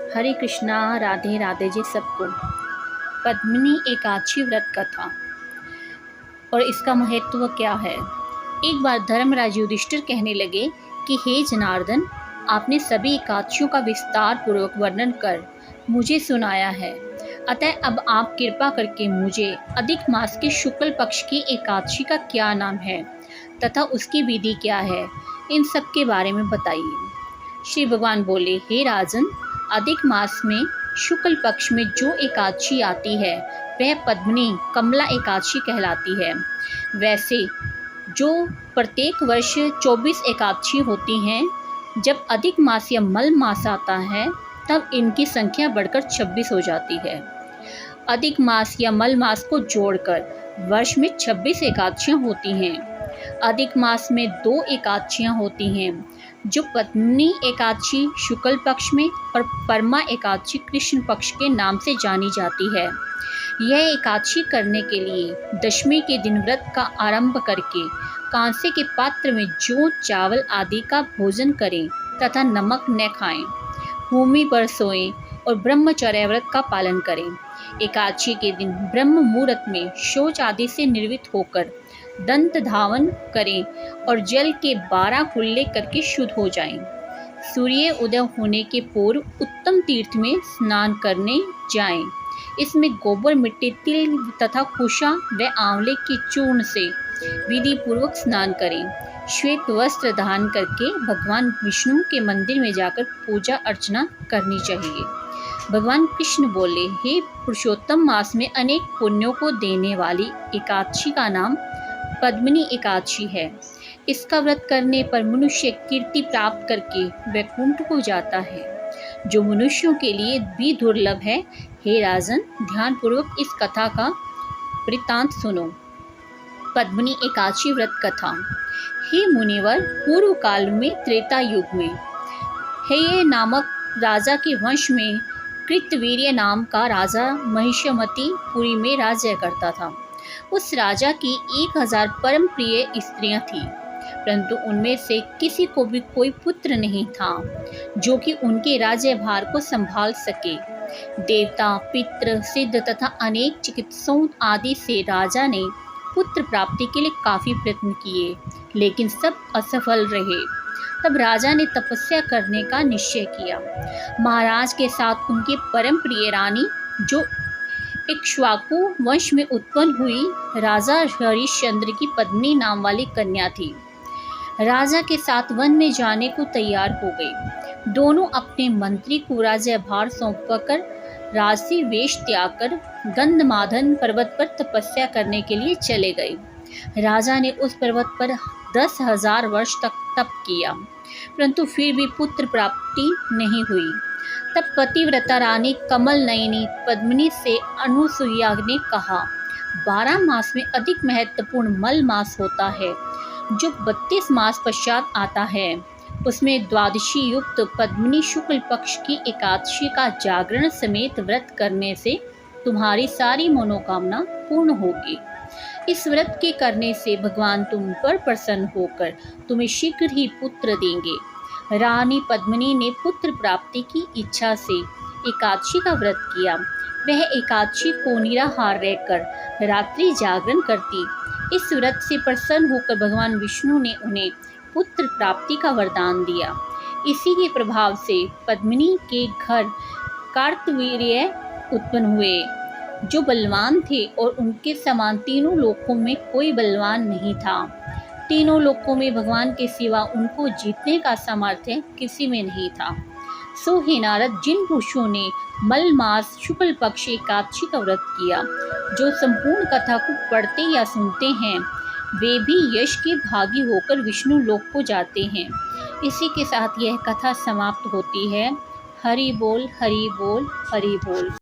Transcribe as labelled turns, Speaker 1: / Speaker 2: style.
Speaker 1: हरे कृष्णा, राधे राधे जी सबको। पद्मिनी एकादशी व्रत कथा और इसका महत्व क्या है। एक बार धर्मराज युधिष्ठिर कहने लगे कि हे जनार्दन, आपने सभी एकादशियों का विस्तार पूर्वक वर्णन कर मुझे सुनाया है, अतः अब आप कृपा करके मुझे अधिक मास के शुक्ल पक्ष की एकादशी का क्या नाम है तथा उसकी विधि क्या है, इन सब के बारे में बताइए। श्री भगवान बोले, हे राजन, अधिक मास में शुक्ल पक्ष में जो एकादशी आती है वह पद्मिनी कमला एकादशी कहलाती है। वैसे जो प्रत्येक वर्ष 24 एकादशी होती हैं, जब अधिक मास या मल मास आता है तब इनकी संख्या बढ़कर 26 हो जाती है। अधिक मास या मल मास को जोड़कर वर्ष में 26 एकादशियाँ होती हैं। अधिक मास में 2 एकादशियाँ होती हैं, जो पद्मिनी एकादशी शुक्ल पक्ष में और परमा एकादशी कृष्ण पक्ष के नाम से जानी जाती है। यह एकादशी करने के लिए दशमी के दिन व्रत का आरंभ करके कांसे के पात्र में जौ चावल आदि का भोजन करें तथा नमक न खाएं, भूमि पर सोएं और ब्रह्मचर्य व्रत का पालन करें। एकादशी के दिन ब्रह्म मुहूर्त में शौच आदि से निर्वृत्त होकर दंत धावन करें और जल के 12 कुल्ले करके शुद्ध हो जाएं। सूर्य उदय होने के पूर्व उत्तम तीर्थ में स्नान करने जाएं। इसमें गोबर, मिट्टी, तिल तथा कुशा व आंवले के चूर्ण से विधि पूर्वक स्नान करें। श्वेत वस्त्र धारण करके भगवान विष्णु के मंदिर में जाकर पूजा अर्चना करनी चाहिए। भगवान कृष्ण बोले, हे पुरुषोत्तम, मास में अनेक पुण्यों को देने वाली एकादशी का नाम पद्मिनी एकादशी है। इसका व्रत करने पर मनुष्य कीर्ति प्राप्त करके वैकुंठ को जाता है, जो मनुष्यों के लिए भी दुर्लभ है। हे राजन, ध्यान पूर्वक इस कथा का वृत्तांत सुनो। पद्मिनी एकादशी व्रत कथा। हे मुनिवर, पूर्व काल में त्रेता युग में हेय नामक राजा के वंश में कृतवीर्य नाम का राजा महिषमती पुरी में राज्य करता था। उस राजा की 1000 परम प्रिय स्त्रियां थीं, परंतु उनमें से किसी को भी कोई पुत्र नहीं था जो कि उनके राज्यभार को संभाल सके। देवता, पितृ, सिद्ध तथा अनेक चिकित्सकों आदि से राजा ने पुत्र प्राप्ति के लिए काफी प्रयत्न किए, लेकिन सब असफल रहे। तब राजा ने तपस्या करने का निश्चय किया। महाराज के साथ उनकी परम प्रिय रानी, जो इक्ष्वाकु वंश में उत्पन्न हुई राजा हरिश्चंद्र की पद्मिनी नाम वाली कन्या थी, राजा के साथ वन में जाने को तैयार हो गई। दोनों अपने मंत्री को राज्यभार सौंपकर राजसी वेश त्याग कर गंधमादन पर्वत पर तपस्या करने के लिए चले गए। राजा ने उस पर्वत पर 10,000 वर्ष तक तप किया, परंतु फिर भी पुत्र प्राप्ति नहीं हुई। तब पतिव्रता रानी कमल नयनी पद्मिनी से अनुसुईया ने कहा, 12 मास में अधिक महत्वपूर्ण मल मास होता है, जो 32 मास पश्चात आता है। उसमें द्वादशी युक्त पद्मिनी शुक्ल पक्ष की एकादशी का जागरण समेत व्रत करने से तुम्हारी सारी मनोकामना पूर्ण होगी। इस व्रत के करने से भगवान तुम पर प्रसन्न होकर तुम्हें शीघ्र ही पुत्र देंगे। रानी पद्मिनी ने पुत्र प्राप्ति की इच्छा से एकादशी का व्रत किया। वह एकादशी को निराहार रहकर रात्रि जागरण करती। इस व्रत से प्रसन्न होकर भगवान विष्णु ने उन्हें पुत्र प्राप्ति का वरदान दिया। इसी के प्रभाव से पद्मिनी के घर कार्तवीर्य उत्पन्न हुए, जो बलवान थे और उनके समान तीनों लोकों में कोई बलवान नहीं था। तीनों लोकों में भगवान के सिवा उनको जीतने का सामर्थ्य किसी में नहीं था। सो हे नारद, जिन पुरुषों ने मल मास शुक्ल पक्ष एकादशी का व्रत किया, जो संपूर्ण कथा को पढ़ते या सुनते हैं, वे भी यश के भागी होकर विष्णु लोक को जाते हैं। इसी के साथ यह कथा समाप्त होती है। हरि बोल, हरि बोल, हरि बोल।